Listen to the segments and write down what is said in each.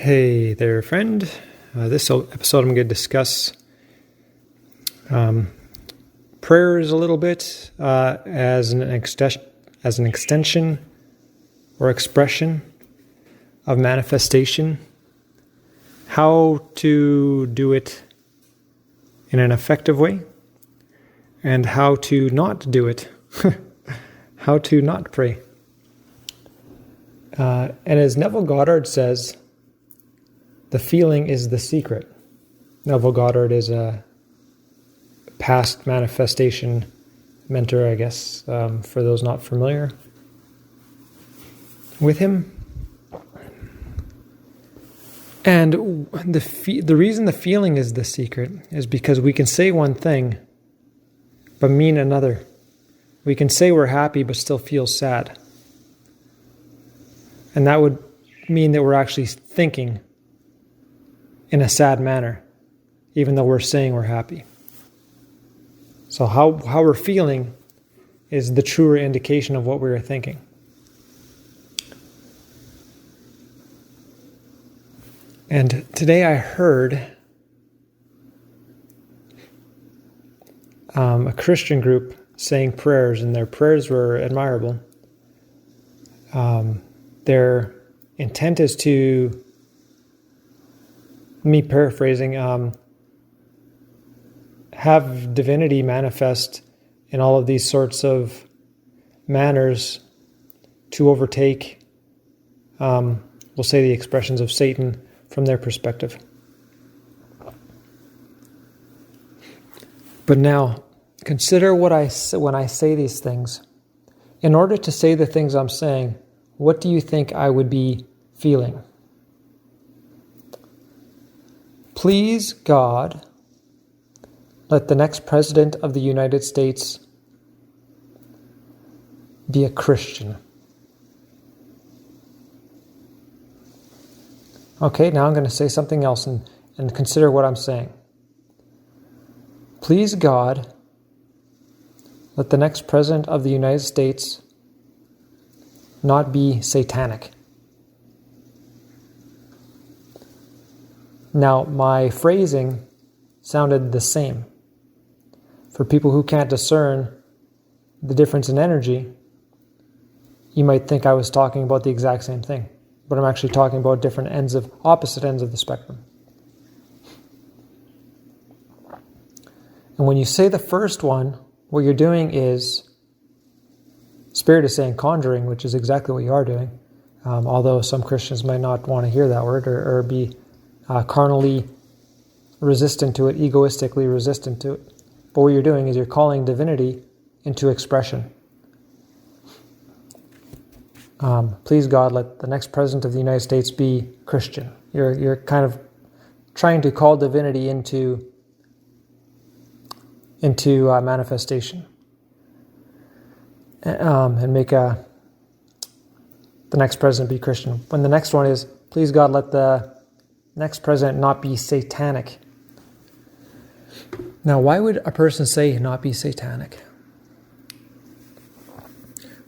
Hey there, friend. This episode I'm going to discuss prayers a little bit as an extension or expression of manifestation, how to do it in an effective way, and how to not do it, how to not pray. And as Neville Goddard says, the feeling is the secret. Neville Goddard is a past manifestation mentor, I guess, for those not familiar with him. And the reason the feeling is the secret is because we can say one thing, but mean another. We can say we're happy, but still feel sad. And that would mean that we're actually thinking in a sad manner, even though we're saying we're happy. So how we're feeling is the truer indication of what we were thinking. And today I heard a Christian group saying prayers, and their prayers were admirable. Their intent is to, me paraphrasing, have divinity manifest in all of these sorts of manners to overtake, we'll say, the expressions of Satan from their perspective. But now, consider what I say when I say these things. In order to say the things I'm saying, what do you think I would be feeling? Please, God, let the next president of the United States be a Christian. Okay, now I'm going to say something else and consider what I'm saying. Please, God, let the next president of the United States not be satanic. Now, my phrasing sounded the same. For people who can't discern the difference in energy, you might think I was talking about the exact same thing, but I'm actually talking about opposite ends of the spectrum. And when you say the first one, what you're doing is, Spirit is saying conjuring, which is exactly what you are doing, although some Christians might not want to hear that word or be carnally resistant to it, egoistically resistant to it. But what you're doing is you're calling divinity into expression. Please, God, let the next president of the United States be Christian. You're kind of trying to call divinity into manifestation, and make the next president be Christian. When the next one is, please, God, let the next president not be satanic. Now, why would a person say not be satanic?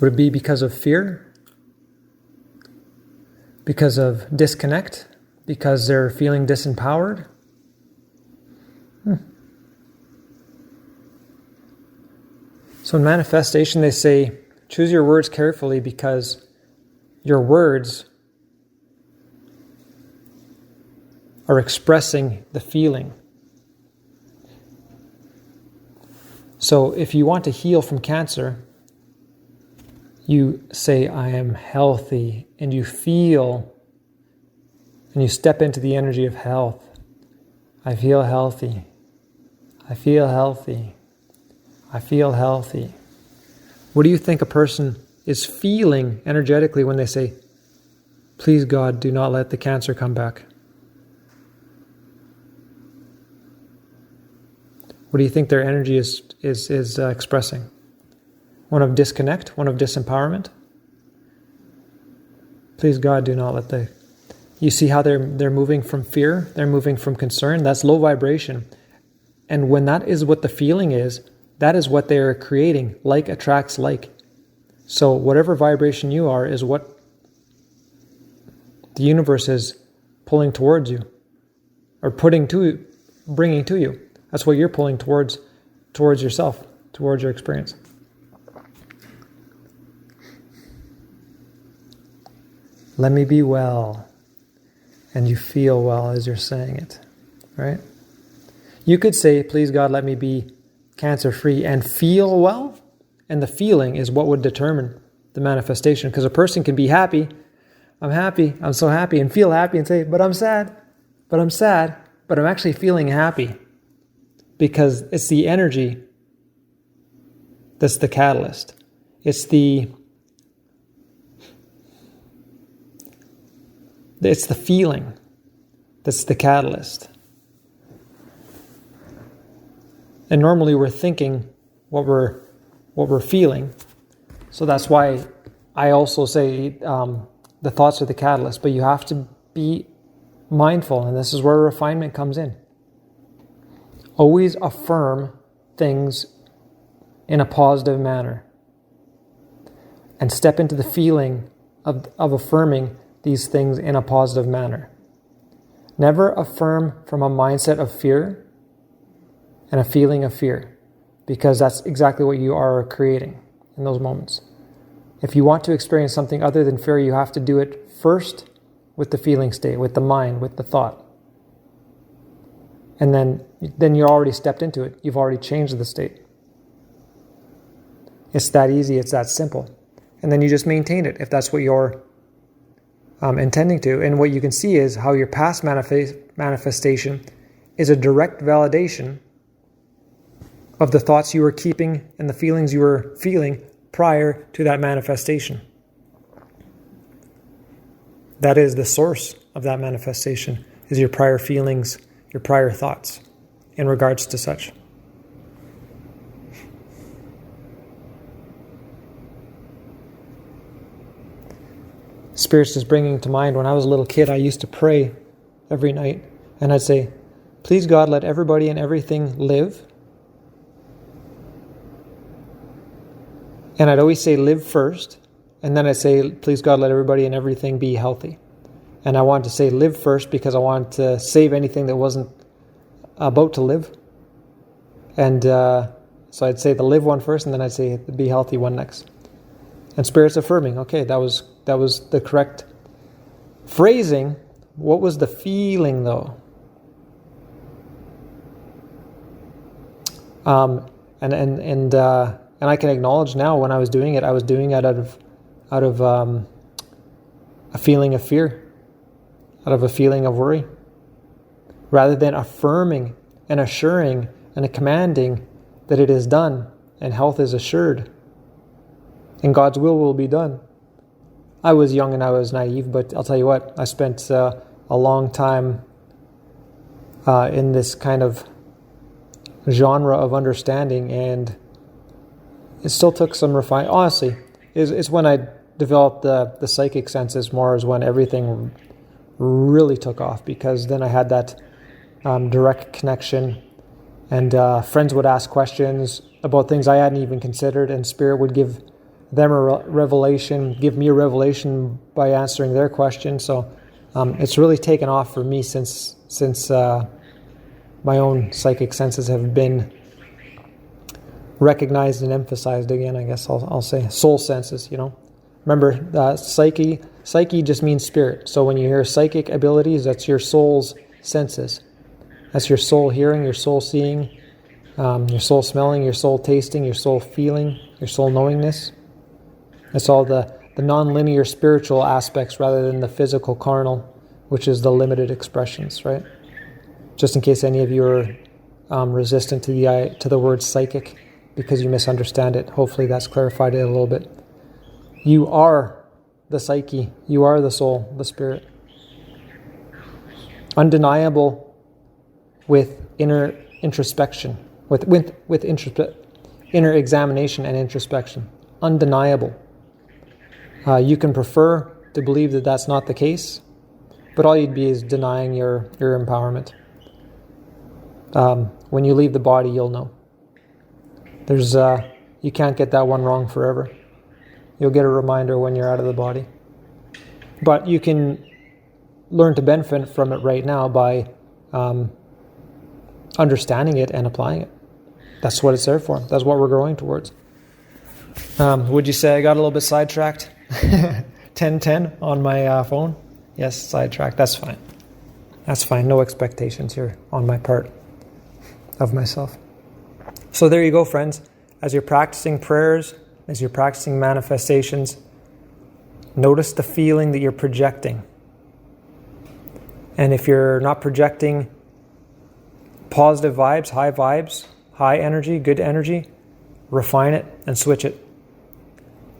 Would it be because of fear? Because of disconnect? Because they're feeling disempowered? So in manifestation, they say, choose your words carefully because your words are expressing the feeling. So if you want to heal from cancer, you say, I am healthy, and you feel, and you step into the energy of health. I feel healthy. I feel healthy. I feel healthy. What do you think a person is feeling energetically when they say, please, God, do not let the cancer come back? What do you think their energy is expressing? One of disconnect? One of disempowerment? Please, God, do not let the... You see how they're moving from fear? They're moving from concern? That's low vibration. And when that is what the feeling is, that is what they're creating. Like attracts like. So whatever vibration you are is what the universe is pulling towards you, or bringing to you. That's what you're pulling towards yourself, towards your experience. Let me be well. And you feel well as you're saying it, right? You could say, please God, let me be cancer-free and feel well. And the feeling is what would determine the manifestation. Because a person can be happy, I'm so happy, and feel happy and say, but I'm sad, but I'm actually feeling happy. Because it's the energy that's the catalyst. It's the feeling that's the catalyst. And normally we're thinking what we're feeling. So that's why I also say the thoughts are the catalyst. But you have to be mindful, and this is where refinement comes in. Always affirm things in a positive manner. And step into the feeling of affirming these things in a positive manner. Never affirm from a mindset of fear and a feeling of fear, because that's exactly what you are creating in those moments. If you want to experience something other than fear, you have to do it first with the feeling state, with the mind, with the thought. And then you're already stepped into it. You've already changed the state. It's that easy. It's that simple. And then you just maintain it if that's what you're intending to. And what you can see is how your past manifestation is a direct validation of the thoughts you were keeping and the feelings you were feeling prior to that manifestation. That is the source of that manifestation, is your prior feelings, your prior thoughts in regards to such. Spirit's just bringing to mind, when I was a little kid, I used to pray every night, and I'd say, please God, let everybody and everything live. And I'd always say live first, and then I'd say, please God, let everybody and everything be healthy. And I wanted to say live first because I wanted to save anything that wasn't about to live. And so I'd say the live one first, and then I'd say the be healthy one next. And Spirit's affirming, okay, that was the correct phrasing. What was the feeling, though? And I can acknowledge now, when I was doing it out of a feeling of fear, out of a feeling of worry, rather than affirming and assuring and commanding that it is done and health is assured and God's will be done. I was young and I was naive, but I'll tell you what, I spent a long time in this kind of genre of understanding, and it still took some refine. Honestly, it's when I developed the psychic senses more, is when everything really took off, because then I had that direct connection, and friends would ask questions about things I hadn't even considered, and Spirit would give them a revelation, give me a revelation by answering their question. So it's really taken off for me since my own psychic senses have been recognized and emphasized again. I guess I'll say soul senses. Remember, psyche just means spirit. So when you hear psychic abilities, that's your soul's senses. That's your soul hearing, your soul seeing, your soul smelling, your soul tasting, your soul feeling, your soul knowingness. It's all the non-linear spiritual aspects rather than the physical carnal, which is the limited expressions, right? Just in case any of you are resistant to the word psychic because you misunderstand it, hopefully that's clarified it a little bit. You are the psyche. You are the soul, the spirit. Undeniable with inner introspection, with inner examination and introspection. Undeniable. You can prefer to believe that that's not the case, but all you'd be is denying your empowerment. When you leave the body, you'll know. You can't get that one wrong forever. You'll get a reminder when you're out of the body. But you can learn to benefit from it right now by understanding it and applying it. That's what it's there for. That's what we're growing towards. Would you say I got a little bit sidetracked? 10:10 on my phone? Yes, sidetracked. That's fine. That's fine. No expectations here on my part of myself. So there you go, friends. As you're practicing prayers, as you're practicing manifestations, notice the feeling that you're projecting. And if you're not projecting positive vibes, high energy, good energy, refine it and switch it.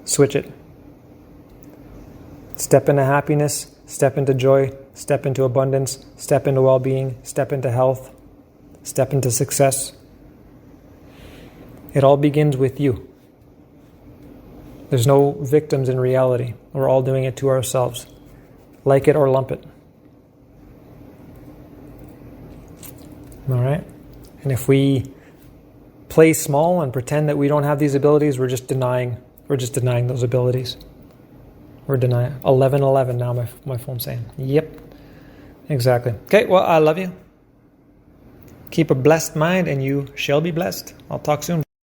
Switch it. Step into happiness, step into joy, step into abundance, step into well-being, step into health, step into success. It all begins with you. There's no victims in reality. We're all doing it to ourselves. Like it or lump it. All right? And if we play small and pretend that we don't have these abilities, we're just denying those abilities. We're denying. 11:11 now, my phone's saying. Yep. Exactly. Okay, well, I love you. Keep a blessed mind and you shall be blessed. I'll talk soon.